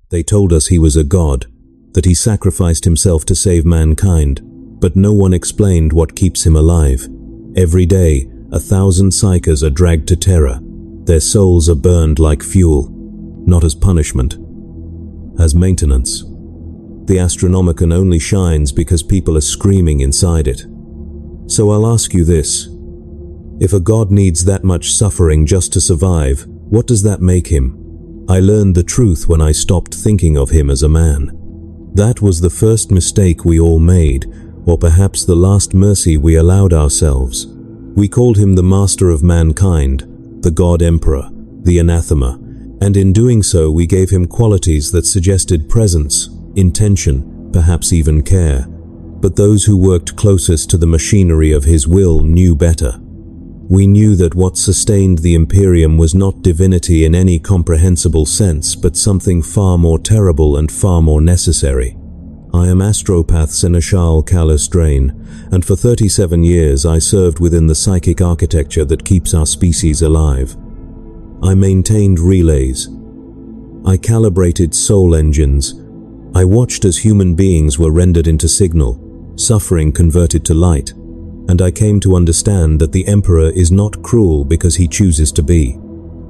They told us he was a god, that he sacrificed himself to save mankind, but no one explained what keeps him alive. Every day, 1,000 psychers are dragged to Terra. Their souls are burned like fuel, not as punishment, as maintenance. The Astronomicon only shines because people are screaming inside it. So I'll ask you this. If a god needs that much suffering just to survive, what does that make him? I learned the truth when I stopped thinking of him as a man. That was the first mistake we all made, or perhaps the last mercy we allowed ourselves. We called him the master of mankind, the god emperor, the anathema, and in doing so we gave him qualities that suggested presence, intention, perhaps even care. But those who worked closest to the machinery of his will knew better. We knew that what sustained the Imperium was not divinity in any comprehensible sense, but something far more terrible and far more necessary. I am Astropath Seneschal Callus Drain, and for 37 years I served within the psychic architecture that keeps our species alive. I maintained relays. I calibrated soul engines. I watched as human beings were rendered into signal, suffering converted to light. And I came to understand that the Emperor is not cruel because he chooses to be.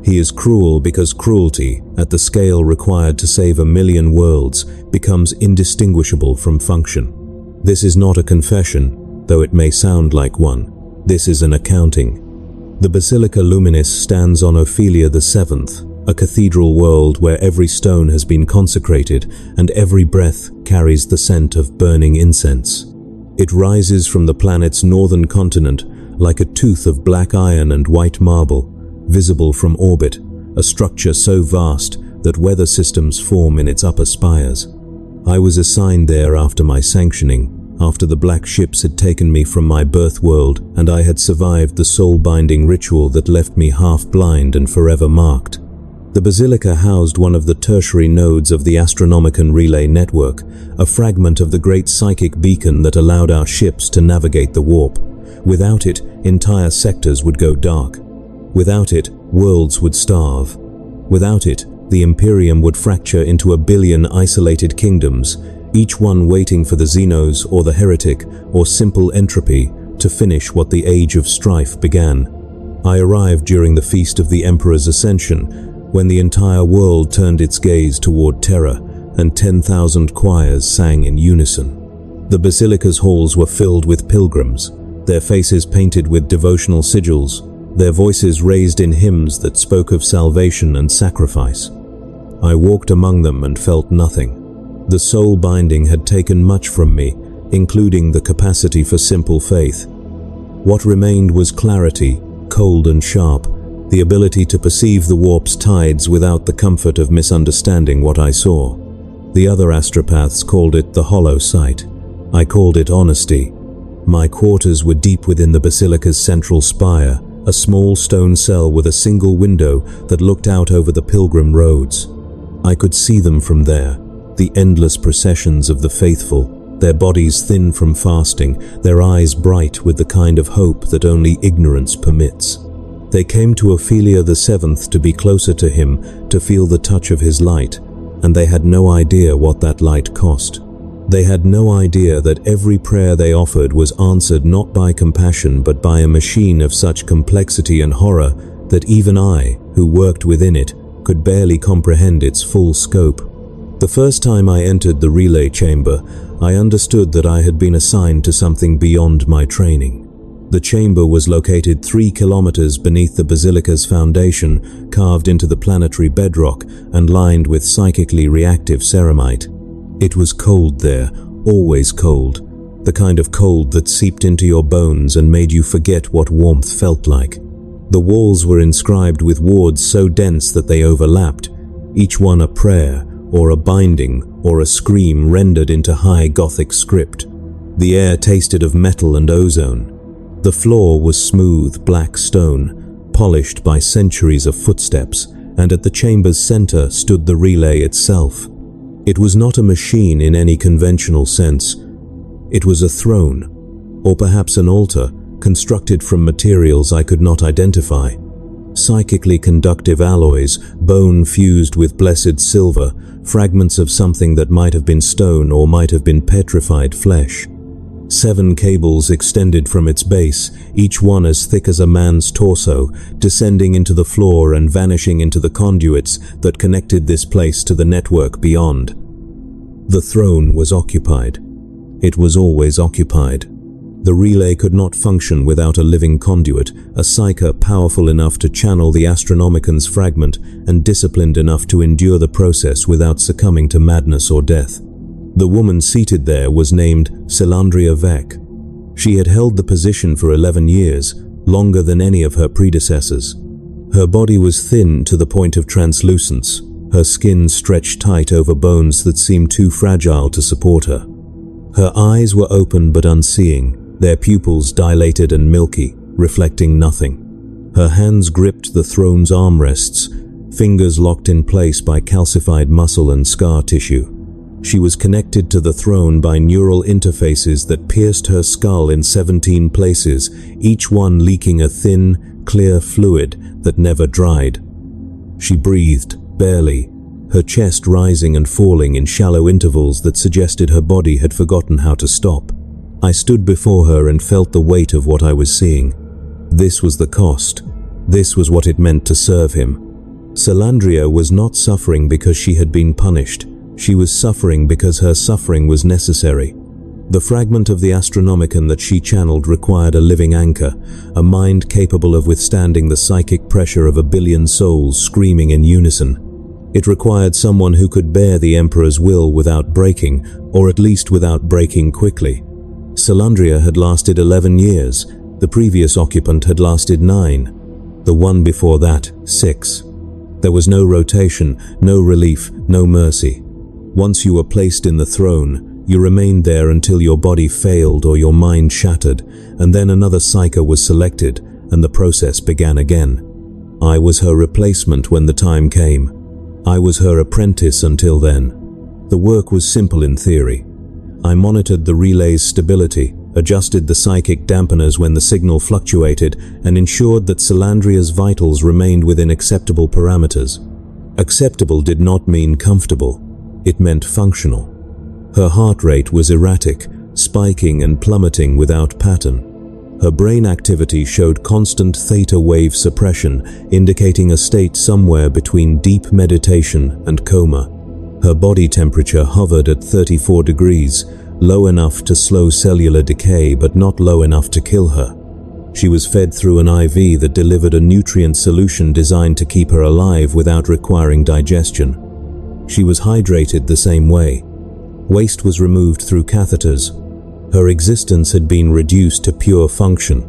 He is cruel because cruelty, at the scale required to save 1 million worlds, becomes indistinguishable from function. This is not a confession, though it may sound like one. This is an accounting. The Basilica Luminis stands on Ophelia VII, a cathedral world where every stone has been consecrated and every breath carries the scent of burning incense. It rises from the planet's northern continent like a tooth of black iron and white marble, visible from orbit, a structure so vast that weather systems form in its upper spires. I was assigned there after my sanctioning, after the black ships had taken me from my birth world and I had survived the soul-binding ritual that left me half-blind and forever marked. The Basilica housed one of the tertiary nodes of the Astronomicon relay network, a fragment of the great psychic beacon that allowed our ships to navigate the warp. Without it, entire sectors would go dark. Without it, worlds would starve. Without it, the Imperium would fracture into 1 billion isolated kingdoms, each one waiting for the Xenos or the Heretic or simple entropy to finish what the Age of Strife began. I arrived during the Feast of the Emperor's Ascension, when the entire world turned its gaze toward Terra, and 10,000 choirs sang in unison. The Basilica's halls were filled with pilgrims, their faces painted with devotional sigils, their voices raised in hymns that spoke of salvation and sacrifice. I walked among them and felt nothing. The soul binding had taken much from me, including the capacity for simple faith. What remained was clarity, cold and sharp, the ability to perceive the warp's tides without the comfort of misunderstanding what I saw. The other astropaths called it the hollow sight. I called it honesty. My quarters were deep within the Basilica's central spire, a small stone cell with a single window that looked out over the pilgrim roads. I could see them from there, the endless processions of the faithful, their bodies thin from fasting, their eyes bright with the kind of hope that only ignorance permits. They came to Ophelia VII to be closer to him, to feel the touch of his light, and they had no idea what that light cost. They had no idea that every prayer they offered was answered not by compassion but by a machine of such complexity and horror that even I, who worked within it, could barely comprehend its full scope. The first time I entered the relay chamber, I understood that I had been assigned to something beyond my training. The chamber was located 3 kilometers beneath the Basilica's foundation, carved into the planetary bedrock and lined with psychically reactive ceramite. It was cold there, always cold, the kind of cold that seeped into your bones and made you forget what warmth felt like. The walls were inscribed with wards so dense that they overlapped, each one a prayer, or a binding, or a scream rendered into high Gothic script. The air tasted of metal and ozone. The floor was smooth, black stone, polished by centuries of footsteps, and at the chamber's center stood the relay itself. It was not a machine in any conventional sense. It was a throne, or perhaps an altar, constructed from materials I could not identify. psychically conductive alloys, bone fused with blessed silver, fragments of something that might have been stone or might have been petrified flesh. 7 cables extended from its base, each one as thick as a man's torso, descending into the floor and vanishing into the conduits that connected this place to the network beyond. The throne was occupied. It was always occupied. The relay could not function without a living conduit, a psyker powerful enough to channel the Astronomican's fragment and disciplined enough to endure the process without succumbing to madness or death. The woman seated there was named Selandria Vec. She had held the position for 11 years, longer than any of her predecessors. Her body was thin to the point of translucence, her skin stretched tight over bones that seemed too fragile to support her. Her eyes were open but unseeing, their pupils dilated and milky, reflecting nothing. Her hands gripped the throne's armrests, fingers locked in place by calcified muscle and scar tissue. She was connected to the throne by neural interfaces that pierced her skull in 17 places, each one leaking a thin, clear fluid that never dried. She breathed, barely, her chest rising and falling in shallow intervals that suggested her body had forgotten how to stop. I stood before her and felt the weight of what I was seeing. This was the cost. This was what it meant to serve him. Selandria was not suffering because she had been punished. She was suffering because her suffering was necessary. The fragment of the Astronomican that she channeled required a living anchor, a mind capable of withstanding the psychic pressure of a billion souls screaming in unison. It required someone who could bear the Emperor's will without breaking, or at least without breaking quickly. Selandria had lasted 11 years, the previous occupant had lasted 9, the one before that 6. There was no rotation, no relief, no mercy. Once you were placed in the throne, you remained there until your body failed or your mind shattered, and then another psyker was selected, and the process began again. I was her replacement when the time came. I was her apprentice until then. The work was simple in theory. I monitored the relay's stability, adjusted the psychic dampeners when the signal fluctuated, and ensured that Selandria's vitals remained within acceptable parameters. Acceptable did not mean comfortable. It meant functional. Her heart rate was erratic, spiking and plummeting without pattern. Her brain activity showed constant theta wave suppression, indicating a state somewhere between deep meditation and coma. Her body temperature hovered at 34 degrees, low enough to slow cellular decay but not low enough to kill her. She was fed through an IV that delivered a nutrient solution designed to keep her alive without requiring digestion. She was hydrated the same way. Waste was removed through catheters. Her existence had been reduced to pure function,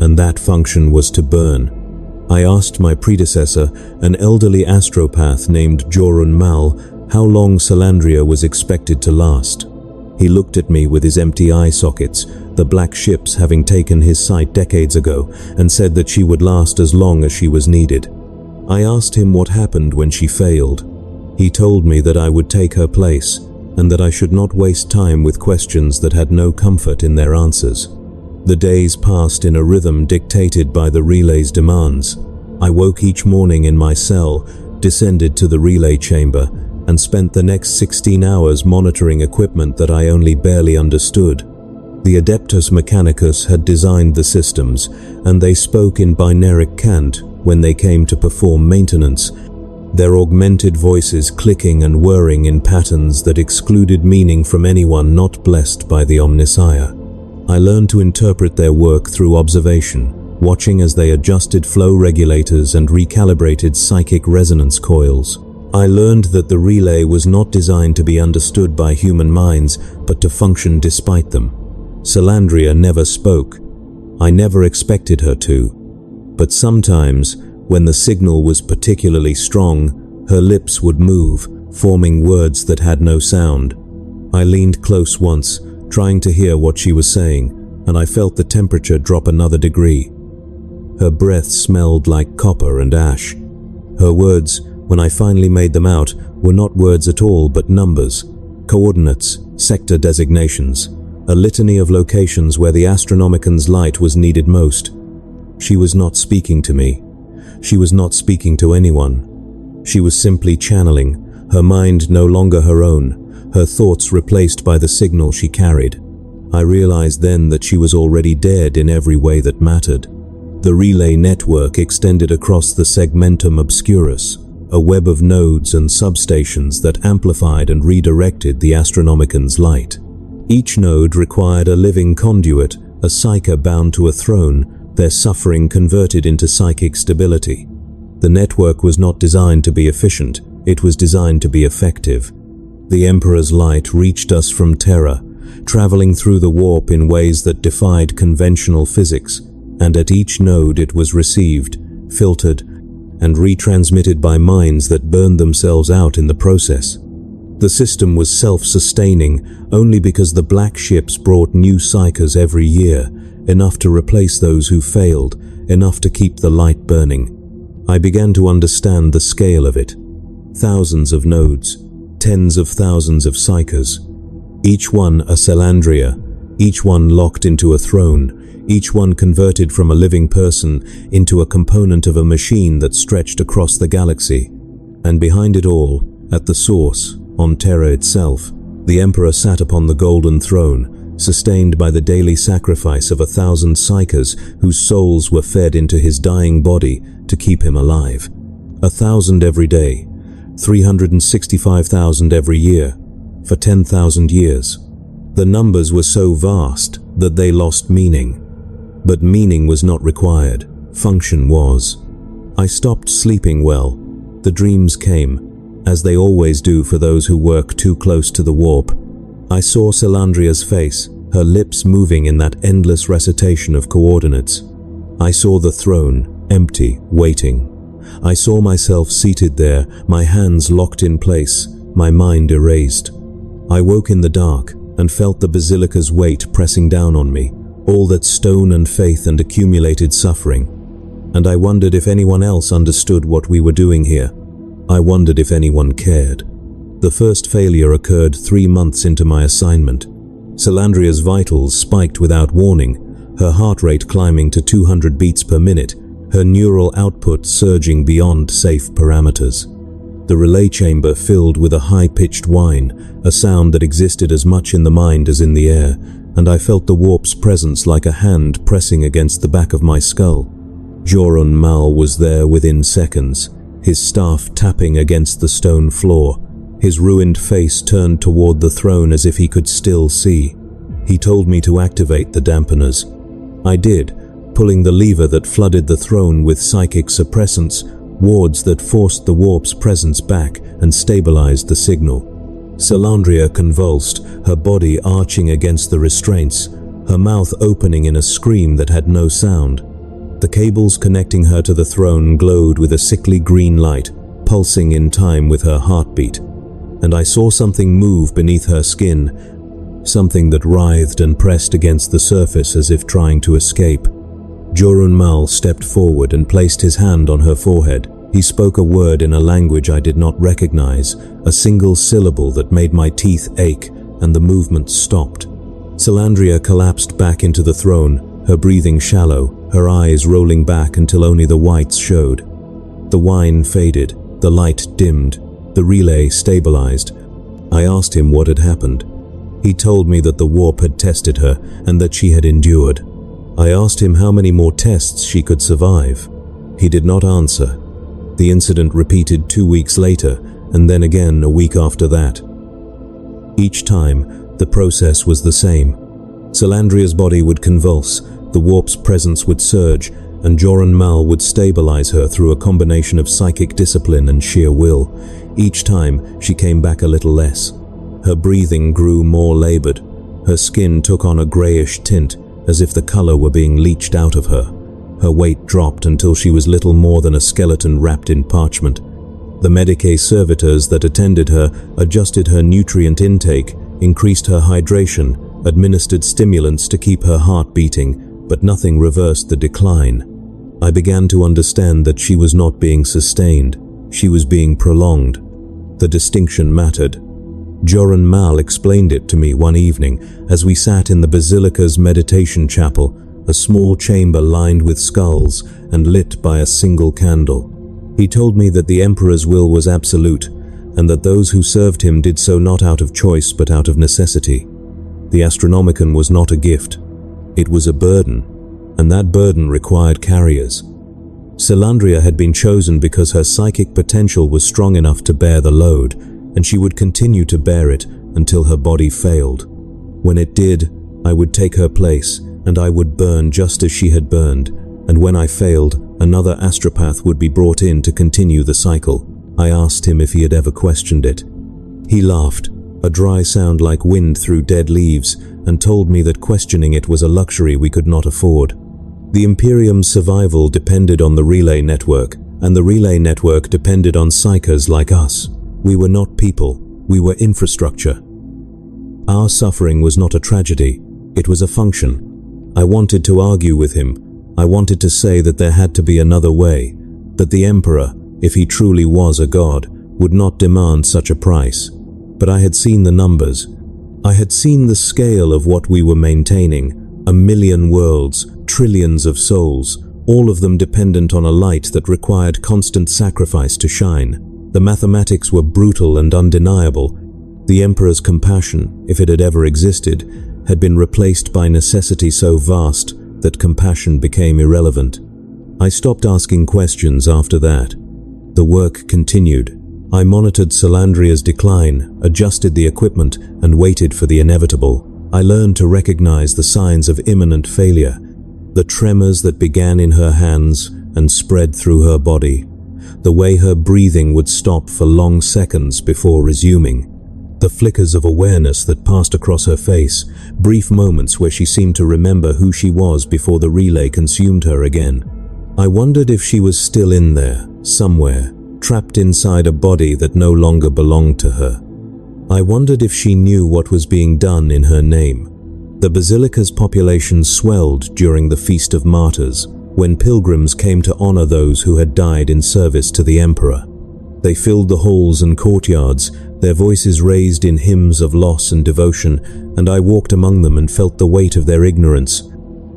and that function was to burn. I asked my predecessor, an elderly astropath named Jorun Mal, how long Selandria was expected to last. He looked at me with his empty eye sockets, the black ships having taken his sight decades ago, and said that she would last as long as she was needed. I asked him what happened when she failed. He told me that I would take her place, and that I should not waste time with questions that had no comfort in their answers. The days passed in a rhythm dictated by the relay's demands. I woke each morning in my cell, descended to the relay chamber, and spent the next 16 hours monitoring equipment that I only barely understood. The Adeptus Mechanicus had designed the systems, and they spoke in binaric cant when they came to perform maintenance, their augmented voices clicking and whirring in patterns that excluded meaning from anyone not blessed by the Omnissiah. I learned to interpret their work through observation, watching as they adjusted flow regulators and recalibrated psychic resonance coils. I learned that the relay was not designed to be understood by human minds, but to function despite them. Selandria never spoke. I never expected her to. But sometimes, when the signal was particularly strong, her lips would move, forming words that had no sound. I leaned close once, trying to hear what she was saying, and I felt the temperature drop another degree. Her breath smelled like copper and ash. Her words, when I finally made them out, were not words at all but numbers, coordinates, sector designations, a litany of locations where the Astronomican's light was needed most. She was not speaking to me. She was not speaking to anyone. She was simply channeling, her mind no longer her own, her thoughts replaced by the signal she carried. I realized then that she was already dead in every way that mattered. The relay network extended across the segmentum obscurus, a web of nodes and substations that amplified and redirected the Astronomican's light. Each node required a living conduit, a psyker bound to a throne, their suffering converted into psychic stability. The network was not designed to be efficient, it was designed to be effective. The Emperor's light reached us from Terra, traveling through the warp in ways that defied conventional physics, and at each node it was received, filtered, and retransmitted by minds that burned themselves out in the process. The system was self-sustaining only because the black ships brought new psykers every year, enough to replace those who failed, enough to keep the light burning. I began to understand the scale of it. Thousands of nodes, tens of thousands of psykers, each one a Salandria, each one locked into a throne, each one converted from a living person into a component of a machine that stretched across the galaxy. And behind it all, at the source, on Terra itself, the Emperor sat upon the golden throne, sustained by the daily sacrifice of 1,000 psykers whose souls were fed into his dying body to keep him alive. 1,000 every day, 365,000 every year, for 10,000 years. The numbers were so vast that they lost meaning. But meaning was not required, function was. I stopped sleeping well. The dreams came, as they always do for those who work too close to the warp. I saw Salandria's face, her lips moving in that endless recitation of coordinates. I saw the throne, empty, waiting. I saw myself seated there, my hands locked in place, my mind erased. I woke in the dark and felt the basilica's weight pressing down on me, all that stone and faith and accumulated suffering. And I wondered if anyone else understood what we were doing here. I wondered if anyone cared. The first failure occurred 3 months into my assignment. Salandria's vitals spiked without warning, her heart rate climbing to 200 beats per minute, her neural output surging beyond safe parameters. The relay chamber filled with a high-pitched whine, a sound that existed as much in the mind as in the air, and I felt the warp's presence like a hand pressing against the back of my skull. Joran Mal was there within seconds, his staff tapping against the stone floor, his ruined face turned toward the throne as if he could still see. He told me to activate the dampeners. I did, pulling the lever that flooded the throne with psychic suppressants, wards that forced the warp's presence back and stabilized the signal. Salandria convulsed, her body arching against the restraints, her mouth opening in a scream that had no sound. The cables connecting her to the throne glowed with a sickly green light, pulsing in time with her heartbeat. And I saw something move beneath her skin, something that writhed and pressed against the surface as if trying to escape. Joran Mal stepped forward and placed his hand on her forehead. He spoke a word in a language I did not recognize, a single syllable that made my teeth ache, and the movement stopped. Salandria collapsed back into the throne, her breathing shallow, her eyes rolling back until only the whites showed. The whine faded, the light dimmed, the relay stabilized. I asked him what had happened. He told me that the warp had tested her and that she had endured. I asked him how many more tests she could survive. He did not answer. The incident repeated 2 weeks later, and then again a week after that. Each time, the process was the same. Salandria's body would convulse, the warp's presence would surge, and Joran Mal would stabilize her through a combination of psychic discipline and sheer will. Each time, she came back a little less. Her breathing grew more labored. Her skin took on a grayish tint, as if the color were being leached out of her. Her weight dropped until she was little more than a skeleton wrapped in parchment. The medicae servitors that attended her adjusted her nutrient intake, increased her hydration, administered stimulants to keep her heart beating, but nothing reversed the decline. I began to understand that she was not being sustained, she was being prolonged. The distinction mattered. Joran Mal explained it to me one evening as we sat in the Basilica's meditation chapel, a small chamber lined with skulls and lit by a single candle. He told me that the Emperor's will was absolute, and that those who served him did so not out of choice but out of necessity. The Astronomicon was not a gift. It was a burden, and that burden required carriers. Salandria had been chosen because her psychic potential was strong enough to bear the load, and she would continue to bear it until her body failed. When it did, I would take her place, and I would burn just as she had burned, and when I failed, another astropath would be brought in to continue the cycle. I asked him if he had ever questioned it. He laughed, a dry sound like wind through dead leaves, and told me that questioning it was a luxury we could not afford. The Imperium's survival depended on the relay network, and the relay network depended on psychers like us. We were not people, we were infrastructure. Our suffering was not a tragedy, it was a function. I wanted to argue with him. I wanted to say that there had to be another way, that the Emperor, if he truly was a god, would not demand such a price. But I had seen the numbers. I had seen the scale of what we were maintaining. 1 million worlds, trillions of souls, all of them dependent on a light that required constant sacrifice to shine. The mathematics were brutal and undeniable. The Emperor's compassion, if it had ever existed, had been replaced by necessity so vast that compassion became irrelevant. I stopped asking questions after that. The work continued. I monitored Salandria's decline, adjusted the equipment, and waited for the inevitable. I learned to recognize the signs of imminent failure, the tremors that began in her hands and spread through her body, the way her breathing would stop for long seconds before resuming, the flickers of awareness that passed across her face, brief moments where she seemed to remember who she was before the relay consumed her again. I wondered if she was still in there, somewhere, trapped inside a body that no longer belonged to her. I wondered if she knew what was being done in her name. The basilica's population swelled during the Feast of Martyrs, when pilgrims came to honor those who had died in service to the Emperor. They filled the halls and courtyards, their voices raised in hymns of loss and devotion, and I walked among them and felt the weight of their ignorance.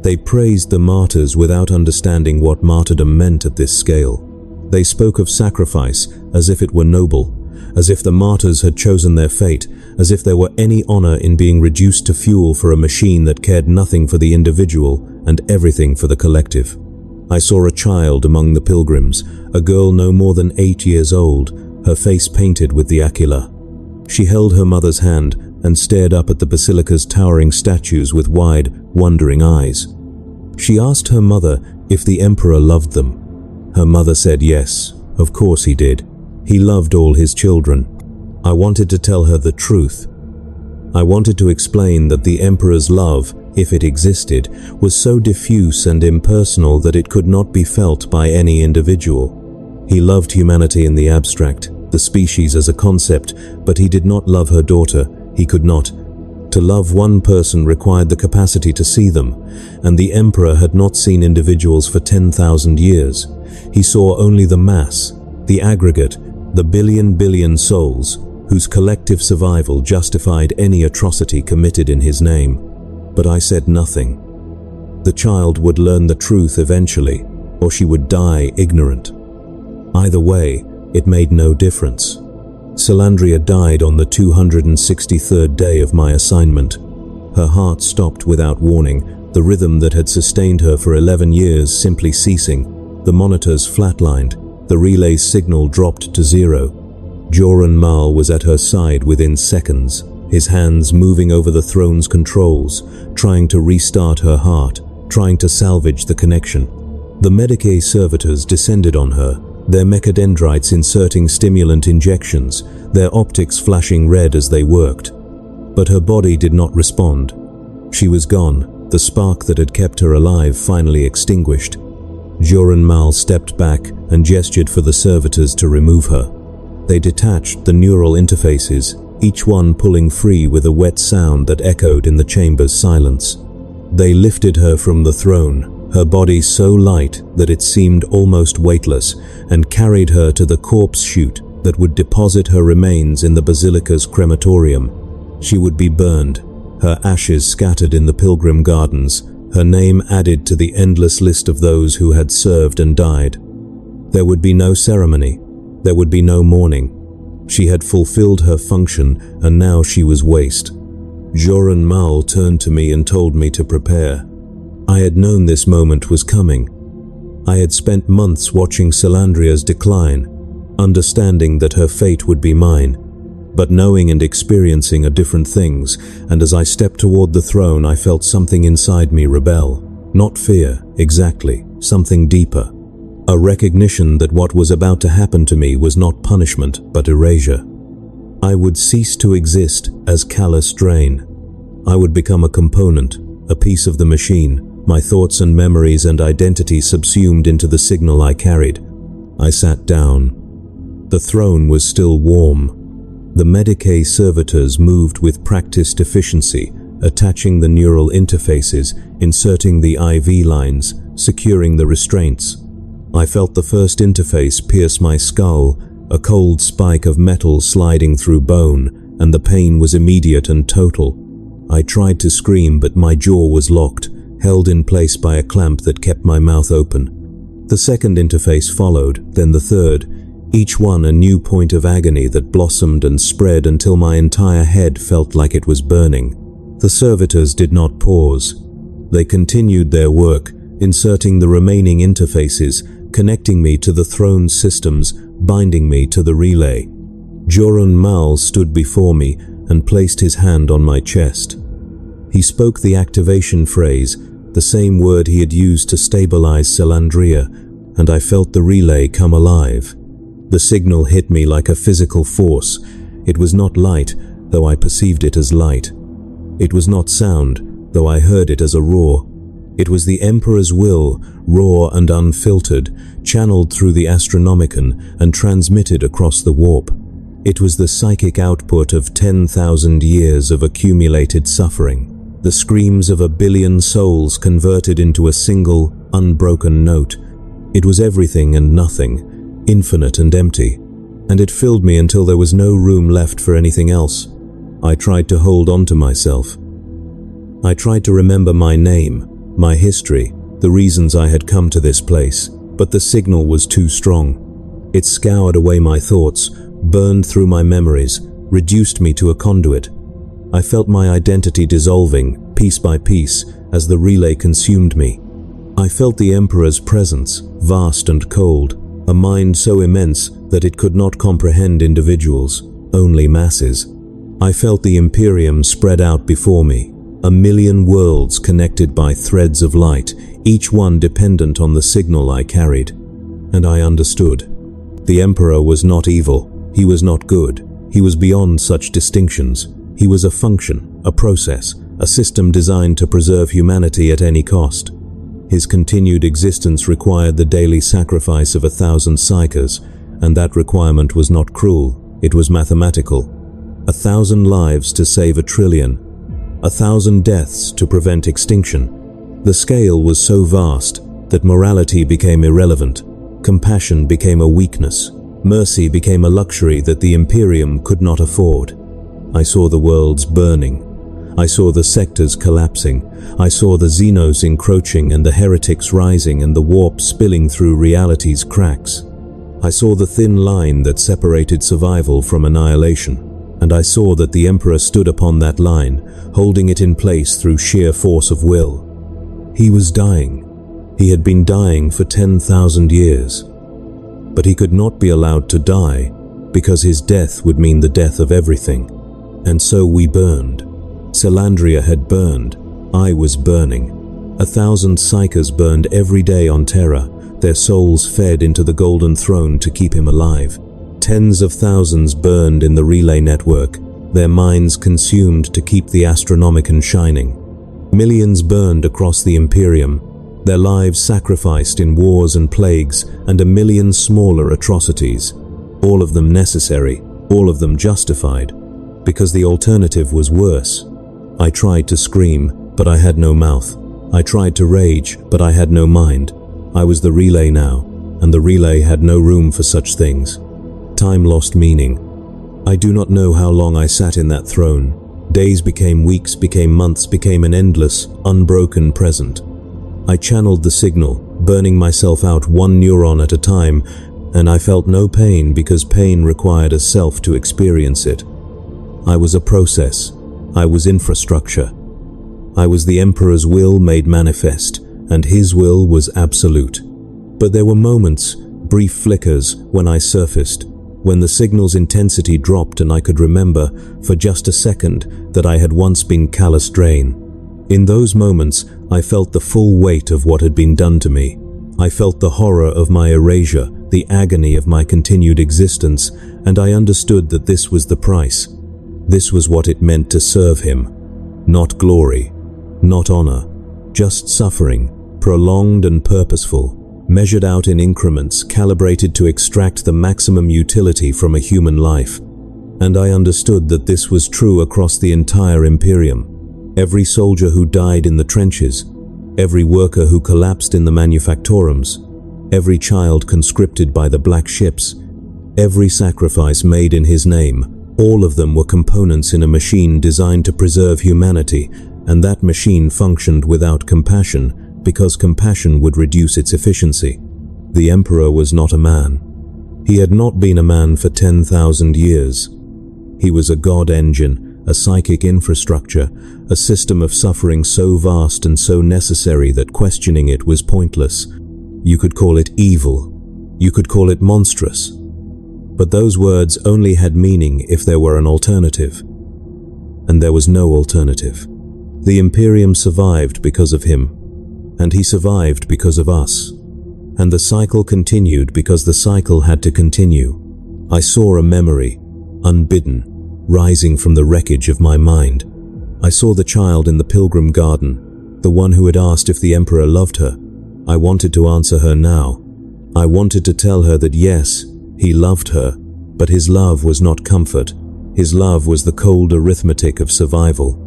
They praised the martyrs without understanding what martyrdom meant at this scale. They spoke of sacrifice as if it were noble, as if the martyrs had chosen their fate, as if there were any honor in being reduced to fuel for a machine that cared nothing for the individual and everything for the collective. I saw a child among the pilgrims, a girl no more than 8 years old, her face painted with the Aquila. She held her mother's hand and stared up at the basilica's towering statues with wide, wondering eyes. She asked her mother if the Emperor loved them. Her mother said yes, of course he did. He loved all his children. I wanted to tell her the truth. I wanted to explain that the Emperor's love, if it existed, was so diffuse and impersonal that it could not be felt by any individual. He loved humanity in the abstract, the species as a concept, but he did not love her daughter. He could not. To love one person required the capacity to see them, and the Emperor had not seen individuals for 10,000 years. He saw only the mass, the aggregate, the billion souls, whose collective survival justified any atrocity committed in his name. But I said nothing. The child would learn the truth eventually, or she would die ignorant. Either way, it made no difference. Salandria died on the 263rd day of my assignment. Her heart stopped without warning, the rhythm that had sustained her for 11 years simply ceasing. The monitors flatlined. The relay's signal dropped to 0. Joran Mal was at her side within seconds, his hands moving over the throne's controls, trying to restart her heart, trying to salvage the connection. The Medicae servitors descended on her, their mechadendrites inserting stimulant injections, their optics flashing red as they worked. But her body did not respond. She was gone, the spark that had kept her alive finally extinguished. Joran Mal stepped back and gestured for the servitors to remove her. They detached the neural interfaces, each one pulling free with a wet sound that echoed in the chamber's silence. They lifted her from the throne, her body so light that it seemed almost weightless, and carried her to the corpse chute that would deposit her remains in the basilica's crematorium. She would be burned, her ashes scattered in the pilgrim gardens, her name added to the endless list of those who had served and died. There would be no ceremony. There would be no mourning. She had fulfilled her function, and now she was waste. Joran Mal turned to me and told me to prepare. I had known this moment was coming. I had spent months watching Salandria's decline, understanding that her fate would be mine, but knowing and experiencing are different things, and as I stepped toward the throne, I felt something inside me rebel. Not fear, exactly, something deeper. A recognition that what was about to happen to me was not punishment, but erasure. I would cease to exist as callous drain. I would become a component, a piece of the machine, my thoughts and memories and identity subsumed into the signal I carried. I sat down. The throne was still warm. The Medicae servitors moved with practiced efficiency, attaching the neural interfaces, inserting the IV lines, securing the restraints. I felt the first interface pierce my skull, a cold spike of metal sliding through bone, and the pain was immediate and total. I tried to scream, but my jaw was locked, held in place by a clamp that kept my mouth open. The second interface followed, then the third, each one a new point of agony that blossomed and spread until my entire head felt like it was burning. The servitors did not pause. They continued their work, inserting the remaining interfaces, connecting me to the throne systems, binding me to the relay. Joran Mal stood before me and placed his hand on my chest. He spoke the activation phrase, the same word he had used to stabilize Salandria, and I felt the relay come alive. The signal hit me like a physical force. It was not light, though I perceived it as light. It was not sound, though I heard it as a roar. It was the Emperor's will, raw and unfiltered, channeled through the Astronomicon and transmitted across the warp. It was the psychic output of 10,000 years of accumulated suffering, the screams of 1 billion souls converted into a single, unbroken note. It was everything and nothing, infinite and empty, and it filled me until there was no room left for anything else. I tried to hold on to myself. I tried to remember my name, my history, the reasons I had come to this place, but the signal was too strong. It scoured away my thoughts, burned through my memories, reduced me to a conduit. I felt my identity dissolving, piece by piece, as the relay consumed me. I felt the Emperor's presence, vast and cold, a mind so immense that it could not comprehend individuals, only masses. I felt the Imperium spread out before me, 1 million worlds connected by threads of light, each one dependent on the signal I carried. And I understood. The Emperor was not evil. He was not good. He was beyond such distinctions. He was a function, a process, a system designed to preserve humanity at any cost. His continued existence required the daily sacrifice of 1,000 psychers, and that requirement was not cruel, it was mathematical. 1,000 lives to save 1 trillion. 1,000 deaths to prevent extinction. The scale was so vast that morality became irrelevant, compassion became a weakness, mercy became a luxury that the Imperium could not afford. I saw the worlds burning. I saw the sectors collapsing. I saw the Xenos encroaching and the heretics rising and the warp spilling through reality's cracks. I saw the thin line that separated survival from annihilation. And I saw that the Emperor stood upon that line, holding it in place through sheer force of will. He was dying. He had been dying for 10,000 years. But he could not be allowed to die, because his death would mean the death of everything. And so we burned. Salandria had burned. I was burning. 1,000 psychers burned every day on Terra, their souls fed into the Golden Throne to keep him alive. Tens of thousands burned in the relay network, their minds consumed to keep the Astronomicon shining. Millions burned across the Imperium, their lives sacrificed in wars and plagues, and 1 million smaller atrocities. All of them necessary, all of them justified, because the alternative was worse. I tried to scream, but I had no mouth. I tried to rage, but I had no mind. I was the relay now, and the relay had no room for such things. Time lost meaning. I do not know how long I sat in that throne, Days became weeks, became months, became an endless, unbroken present. I channeled the signal, burning myself out one neuron at a time, and I felt no pain because pain required a self to experience it. I was a process. I was infrastructure. I was the Emperor's will made manifest, and his will was absolute. But there were moments, brief flickers, when I surfaced, when the signal's intensity dropped and I could remember, for just a second, that I had once been callous drain. In those moments, I felt the full weight of what had been done to me. I felt the horror of my erasure, the agony of my continued existence, and I understood that this was the price. This was what it meant to serve him. Not glory, not honor, just suffering, prolonged and purposeful, measured out in increments, calibrated to extract the maximum utility from a human life. And I understood that this was true across the entire Imperium. Every soldier who died in the trenches, every worker who collapsed in the manufactorums, every child conscripted by the black ships, every sacrifice made in his name, all of them were components in a machine designed to preserve humanity, and that machine functioned without compassion because compassion would reduce its efficiency. The Emperor was not a man. He had not been a man for 10,000 years. He was a god engine, a psychic infrastructure, a system of suffering so vast and so necessary that questioning it was pointless. You could call it evil. You could call it monstrous. But those words only had meaning if there were an alternative. And there was no alternative. The Imperium survived because of him, and he survived because of us. And the cycle continued because the cycle had to continue. I saw a memory, unbidden, rising from the wreckage of my mind. I saw the child in the pilgrim garden, the one who had asked if the Emperor loved her. I wanted to answer her now. I wanted to tell her that yes, he loved her, but his love was not comfort. His love was the cold arithmetic of survival.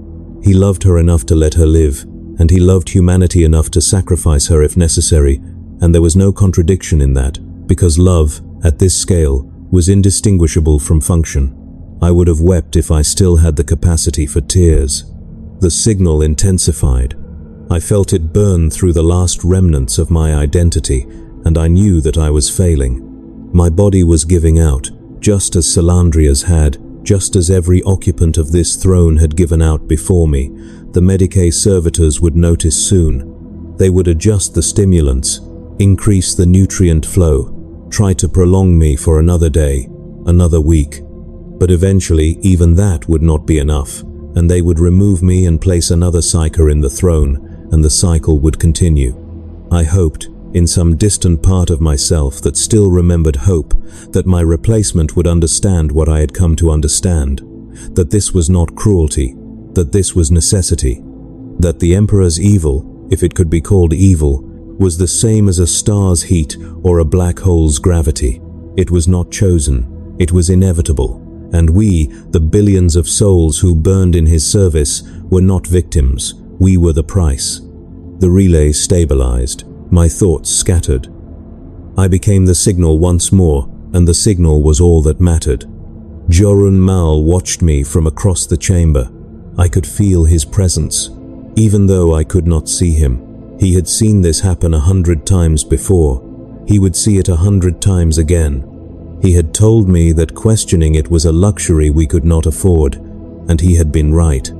He loved her enough to let her live, and he loved humanity enough to sacrifice her if necessary, and there was no contradiction in that, because love, at this scale, was indistinguishable from function. I would have wept if I still had the capacity for tears. The signal intensified. I felt it burn through the last remnants of my identity, and I knew that I was failing. My body was giving out, just as Salandria's had, just as every occupant of this throne had given out before me. The Medicae servitors would notice soon. They would adjust the stimulants, increase the nutrient flow, try to prolong me for another day, another week. But eventually, even that would not be enough, and they would remove me and place another psyker in the throne, and the cycle would continue. I hoped, in some distant part of myself that still remembered hope, that my replacement would understand what I had come to understand, that this was not cruelty, that this was necessity, that the Emperor's evil, if it could be called evil, was the same as a star's heat or a black hole's gravity. It was not chosen, it was inevitable. And we, the billions of souls who burned in his service, were not victims. We were the price. The relay stabilized. My thoughts scattered. I became the signal once more, and the signal was all that mattered. Jorun Mal watched me from across the chamber. I could feel his presence, even though I could not see him. He had seen this happen 100 times before. He would see it 100 times again. He had told me that questioning it was a luxury we could not afford, and he had been right.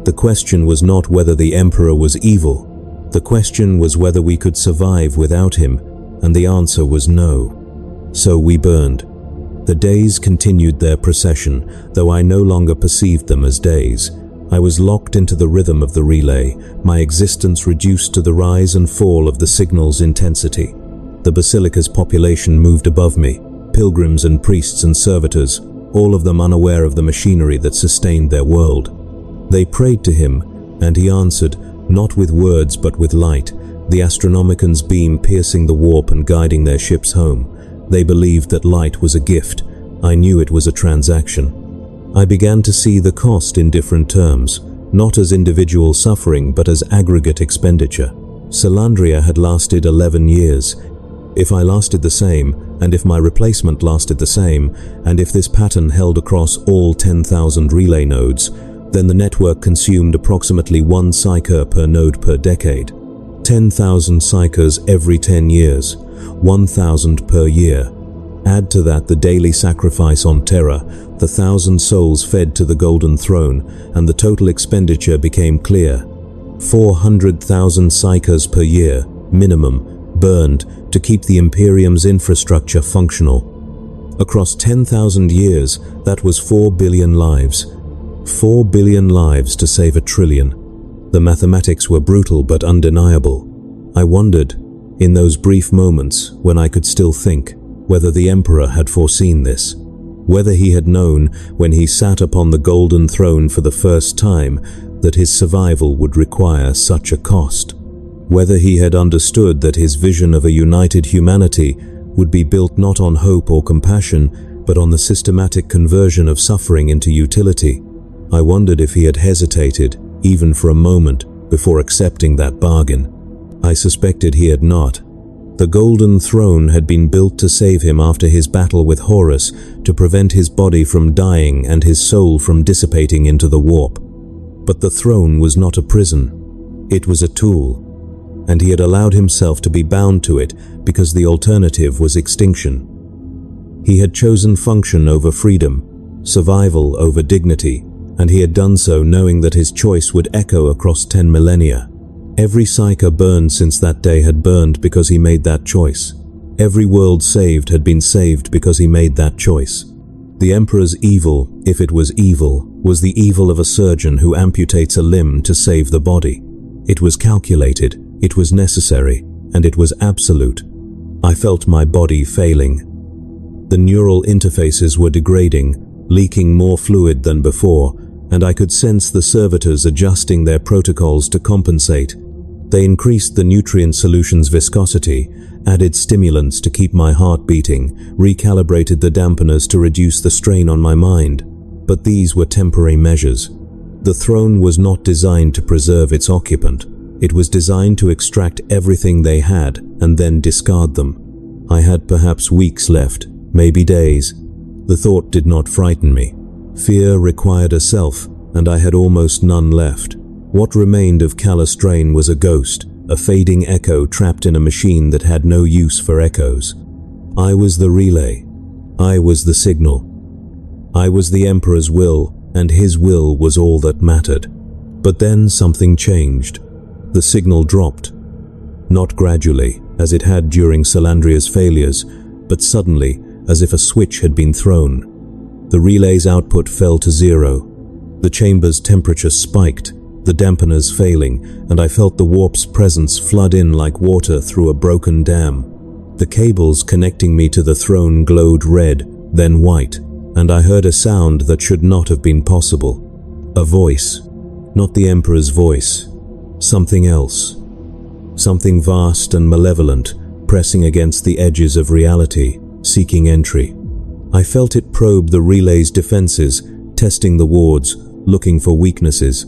The question was not whether the Emperor was evil. The question was whether we could survive without him, and the answer was no. So we burned. The days continued their procession, though I no longer perceived them as days. I was locked into the rhythm of the relay, my existence reduced to the rise and fall of the signal's intensity. The basilica's population moved above me. Pilgrims and priests and servitors, all of them unaware of the machinery that sustained their world. They prayed to him, and he answered, not with words but with light, the Astronomican's beam piercing the warp and guiding their ships home. They believed that light was a gift. I knew it was a transaction. I began to see the cost in different terms, not as individual suffering but as aggregate expenditure. Salandria had lasted 11 years. If I lasted the same, and if my replacement lasted the same, and if this pattern held across all 10,000 relay nodes, Then the network consumed approximately 1 psyker per node per decade. 10,000 psykers every 10 years, 1,000 per year. Add to that the daily sacrifice on Terra, the 1,000 souls fed to the Golden Throne, and the total expenditure became clear. 400,000 psykers per year, minimum, burned to keep the Imperium's infrastructure functional. Across 10,000 years, that was 4 billion lives. 4 billion lives to save 1 trillion. The mathematics were brutal but undeniable. I wondered, in those brief moments when I could still think, whether the Emperor had foreseen this. Whether he had known, when he sat upon the Golden Throne for the first time, that his survival would require such a cost. Whether he had understood that his vision of a united humanity would be built not on hope or compassion, but on the systematic conversion of suffering into utility. I wondered if he had hesitated, even for a moment, before accepting that bargain. I suspected he had not. The Golden Throne had been built to save him after his battle with Horus, to prevent his body from dying and his soul from dissipating into the warp. But the throne was not a prison. It was a tool, and he had allowed himself to be bound to it because the alternative was extinction. He had chosen function over freedom, survival over dignity, and he had done so knowing that his choice would echo across 10 millennia. Every psyker burned since that day had burned because he made that choice. Every world saved had been saved because he made that choice. The Emperor's evil, if it was evil, was the evil of a surgeon who amputates a limb to save the body. It was calculated, it was necessary, and it was absolute. I felt my body failing. The neural interfaces were degrading, leaking more fluid than before, and I could sense the servitors adjusting their protocols to compensate. They increased the nutrient solution's viscosity, added stimulants to keep my heart beating, recalibrated the dampeners to reduce the strain on my mind. But these were temporary measures. The throne was not designed to preserve its occupant. It was designed to extract everything they had and then discard them. I had perhaps weeks left, maybe days. The thought did not frighten me. Fear required a self, and I had almost none left. What remained of Calistrain was a ghost, a fading echo trapped in a machine that had no use for echoes. I was the relay. I was the signal. I was the Emperor's will, and his will was all that mattered. But then something changed. The signal dropped. Not gradually, as it had during Salandria's failures, but suddenly, as if a switch had been thrown. The relay's output fell to 0. The chamber's temperature spiked, the dampeners failing, and I felt the warp's presence flood in like water through a broken dam. The cables connecting me to the throne glowed red, then white, and I heard a sound that should not have been possible. A voice. Not the Emperor's voice. Something else. Something vast and malevolent, pressing against the edges of reality, seeking entry. I felt it probe the relay's defenses, testing the wards, looking for weaknesses.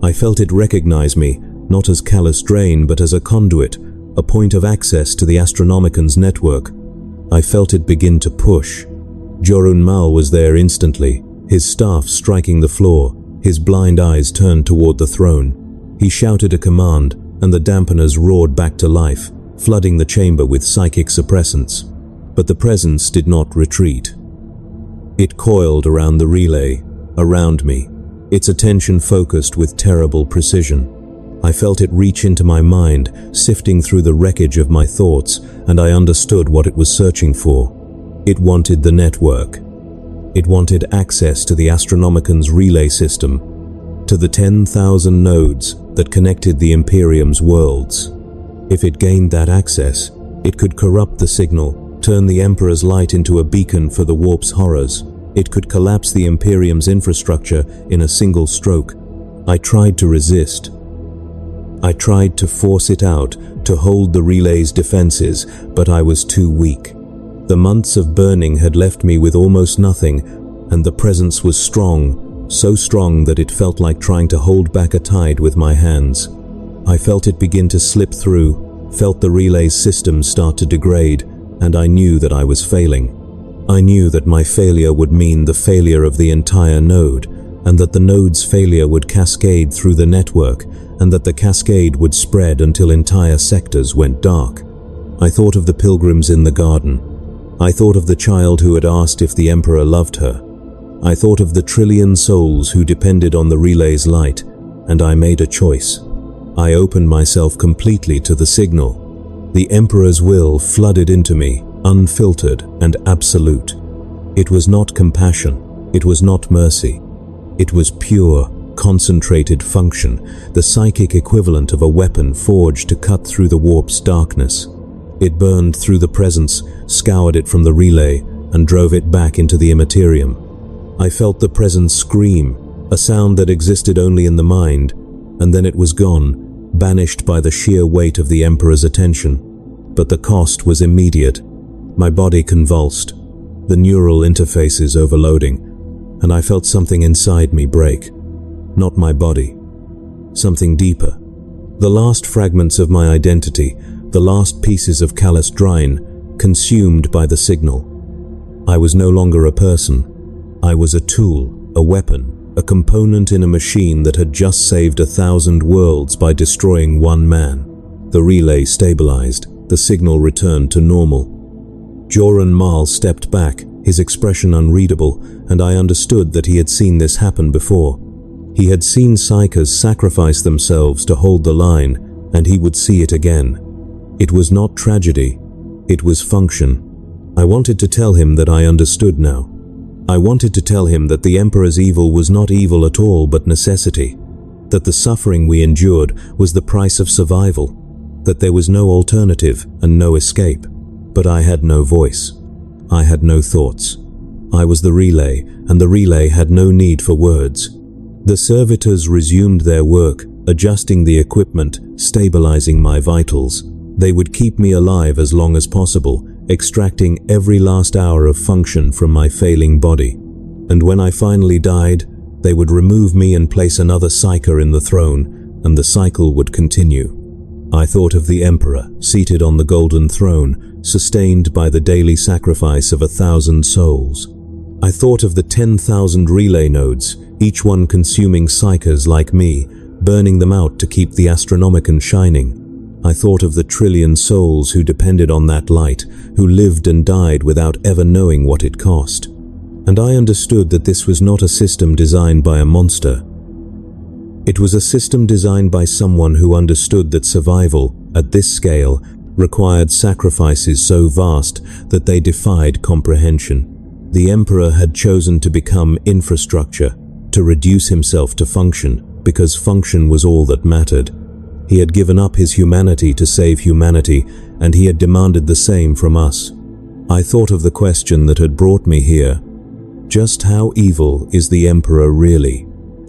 I felt it recognize me, not as Calistrain but as a conduit, a point of access to the Astronomican's network. I felt it begin to push. Jorun Mal was there instantly, his staff striking the floor, his blind eyes turned toward the throne. He shouted a command, and the dampeners roared back to life, flooding the chamber with psychic suppressants. But the presence did not retreat. It coiled around the relay, around me, its attention focused with terrible precision. I felt it reach into my mind, sifting through the wreckage of my thoughts, and I understood what it was searching for. It wanted the network. It wanted access to the Astronomican's relay system, to the 10,000 nodes that connected the Imperium's worlds. If it gained that access, it could corrupt the signal, turn the Emperor's light into a beacon for the warp's horrors. It could collapse the Imperium's infrastructure in a single stroke. I tried to resist. I tried to force it out, to hold the relay's defenses, but I was too weak. The months of burning had left me with almost nothing, and the presence was strong, so strong that it felt like trying to hold back a tide with my hands. I felt it begin to slip through, felt the relay's systems start to degrade, and I knew that I was failing. I knew that my failure would mean the failure of the entire node, and that the node's failure would cascade through the network, and that the cascade would spread until entire sectors went dark. I thought of the pilgrims in the garden. I thought of the child who had asked if the Emperor loved her. I thought of the trillion souls who depended on the relay's light, and I made a choice. I opened myself completely to the signal. The Emperor's will flooded into me, unfiltered and absolute. It was not compassion. It was not mercy. It was pure, concentrated function, the psychic equivalent of a weapon forged to cut through the warp's darkness. It burned through the presence, scoured it from the relay, and drove it back into the Imperium. I felt the presence scream, a sound that existed only in the mind, and then it was gone, banished by the sheer weight of the Emperor's attention. But the cost was immediate. My body convulsed, the neural interfaces overloading, and I felt something inside me break. Not my body. Something deeper. The last fragments of my identity, the last pieces of callous Drine, consumed by the signal. I was no longer a person. I was a tool, a weapon, a component in a machine that had just saved 1,000 worlds by destroying one man. The relay stabilized. The signal returned to normal. Joran Mal stepped back, his expression unreadable, and I understood that he had seen this happen before. He had seen Psykers sacrifice themselves to hold the line, and he would see it again. It was not tragedy. It was function. I wanted to tell him that I understood now. I wanted to tell him that the Emperor's evil was not evil at all but necessity, that the suffering we endured was the price of survival, that there was no alternative and no escape. But I had no voice. I had no thoughts. I was the relay, and the relay had no need for words. The servitors resumed their work, adjusting the equipment, stabilizing my vitals. They would keep me alive as long as possible, extracting every last hour of function from my failing body. And when I finally died, they would remove me and place another Psyker in the throne, and the cycle would continue. I thought of the Emperor, seated on the golden throne, sustained by the daily sacrifice of 1,000 souls. I thought of the 10,000 relay nodes, each one consuming Psykers like me, burning them out to keep the Astronomicon shining. I thought of the trillion souls who depended on that light, who lived and died without ever knowing what it cost. And I understood that this was not a system designed by a monster. It was a system designed by someone who understood that survival, at this scale, required sacrifices so vast that they defied comprehension. The Emperor had chosen to become infrastructure, to reduce himself to function, because function was all that mattered. He had given up his humanity to save humanity, and he had demanded the same from us. I thought of the question that had brought me here. Just how evil is the Emperor really?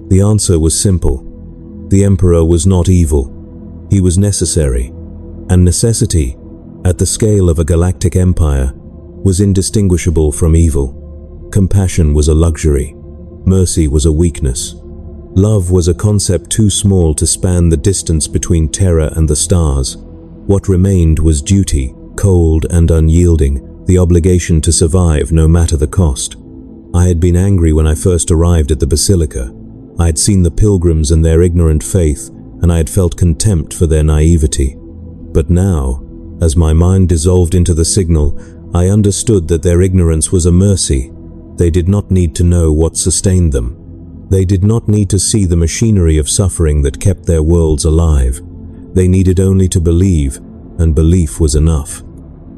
The answer was simple. The Emperor was not evil. He was necessary. And necessity, at the scale of a galactic empire, was indistinguishable from evil. Compassion was a luxury. Mercy was a weakness. Love was a concept too small to span the distance between Terra and the stars. What remained was duty, cold and unyielding, the obligation to survive no matter the cost. I had been angry when I first arrived at the Basilica. I had seen the pilgrims and their ignorant faith, and I had felt contempt for their naivety. But now, as my mind dissolved into the signal, I understood that their ignorance was a mercy. They did not need to know what sustained them. They did not need to see the machinery of suffering that kept their worlds alive. They needed only to believe, and belief was enough.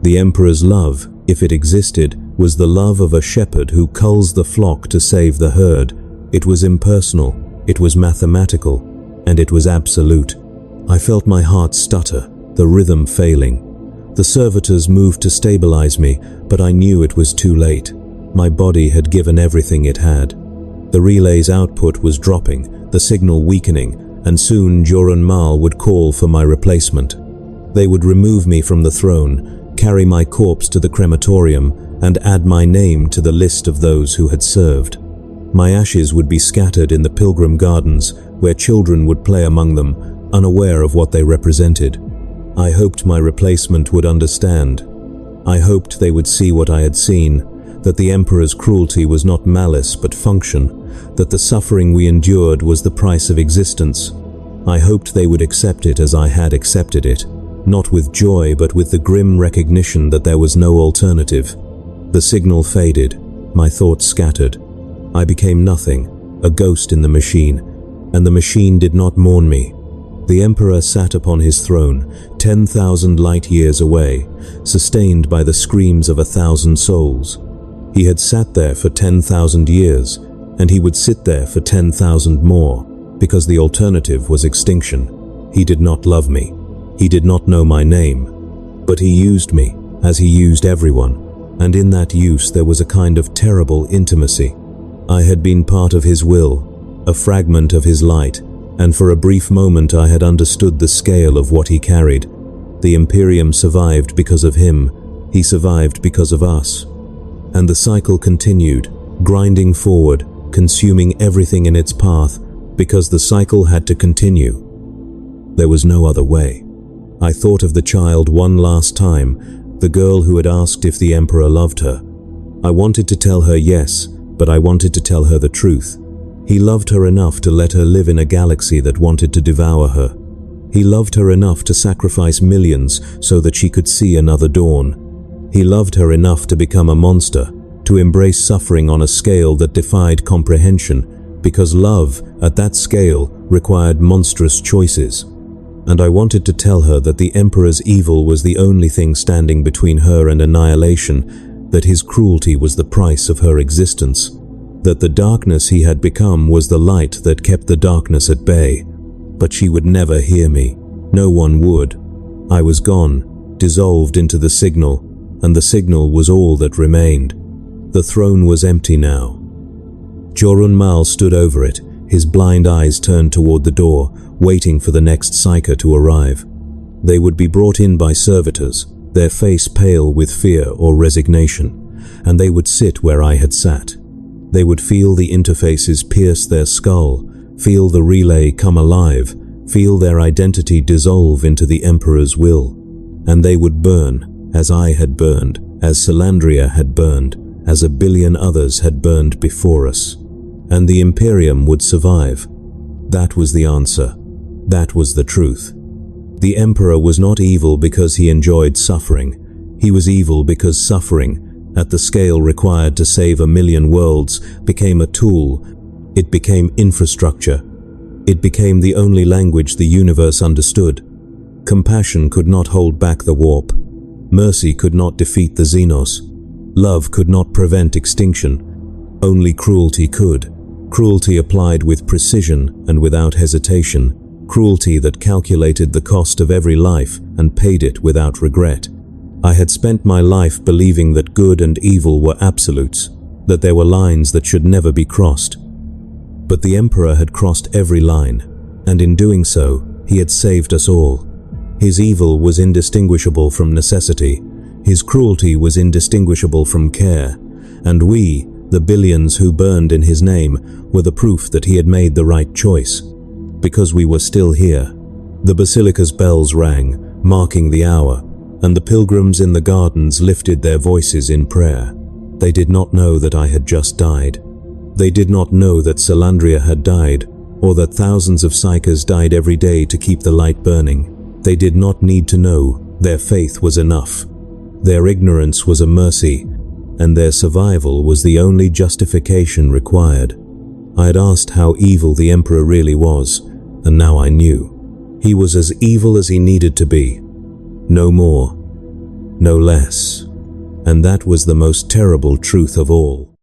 The Emperor's love, if it existed, was the love of a shepherd who culls the flock to save the herd. It was impersonal, it was mathematical, and it was absolute. I felt my heart stutter, the rhythm failing. The servitors moved to stabilize me, but I knew it was too late. My body had given everything it had. The relay's output was dropping, the signal weakening, and soon Joran Mal would call for my replacement. They would remove me from the throne, carry my corpse to the crematorium, and add my name to the list of those who had served. My ashes would be scattered in the pilgrim gardens, where children would play among them, unaware of what they represented. I hoped my replacement would understand. I hoped they would see what I had seen, that the Emperor's cruelty was not malice but function, that the suffering we endured was the price of existence. I hoped they would accept it as I had accepted it, not with joy but with the grim recognition that there was no alternative. The signal faded, my thoughts scattered. I became nothing, a ghost in the machine, and the machine did not mourn me. The Emperor sat upon his throne, 10,000 light years away, sustained by the screams of 1,000 souls. He had sat there for 10,000 years, and he would sit there for 10,000 more, because the alternative was extinction. He did not love me. He did not know my name. But he used me, as he used everyone, and in that use there was a kind of terrible intimacy. I had been part of his will, a fragment of his light, and for a brief moment I had understood the scale of what he carried. The Imperium survived because of him. He survived because of us. And the cycle continued, grinding forward, consuming everything in its path, because the cycle had to continue. There was no other way. I thought of the child one last time, the girl who had asked if the Emperor loved her. I wanted to tell her yes, but I wanted to tell her the truth. He loved her enough to let her live in a galaxy that wanted to devour her. He loved her enough to sacrifice millions so that she could see another dawn. He loved her enough to become a monster, to embrace suffering on a scale that defied comprehension, because love, at that scale, required monstrous choices. And I wanted to tell her that the Emperor's evil was the only thing standing between her and annihilation, that his cruelty was the price of her existence, that the darkness he had become was the light that kept the darkness at bay. But she would never hear me. No one would. I was gone, dissolved into the signal, and the signal was all that remained. The throne was empty now. Jorun Mal stood over it, his blind eyes turned toward the door, waiting for the next psyker to arrive. They would be brought in by servitors, their face pale with fear or resignation, and they would sit where I had sat. They would feel the interfaces pierce their skull, feel the relay come alive, feel their identity dissolve into the Emperor's will. And they would burn, as I had burned, as Salandria had burned, as 1 billion others had burned before us. And the Imperium would survive. That was the answer. That was the truth. The Emperor was not evil because he enjoyed suffering. He was evil because suffering, at the scale required to save 1 million worlds, became a tool. It became infrastructure. It became the only language the universe understood. Compassion could not hold back the warp. Mercy could not defeat the Xenos. Love could not prevent extinction. Only cruelty could. Cruelty applied with precision and without hesitation. Cruelty that calculated the cost of every life and paid it without regret. I had spent my life believing that good and evil were absolutes, that there were lines that should never be crossed. But the Emperor had crossed every line, and in doing so, he had saved us all. His evil was indistinguishable from necessity. His cruelty was indistinguishable from care. And we, the billions who burned in his name, were the proof that he had made the right choice. Because we were still here. The basilica's bells rang, marking the hour, and the pilgrims in the gardens lifted their voices in prayer. They did not know that I had just died. They did not know that Salandria had died, or that thousands of psykers died every day to keep the light burning. They did not need to know. Their faith was enough. Their ignorance was a mercy, and their survival was the only justification required. I had asked how evil the Emperor really was, and now I knew. He was as evil as he needed to be. No more, no less. And that was the most terrible truth of all.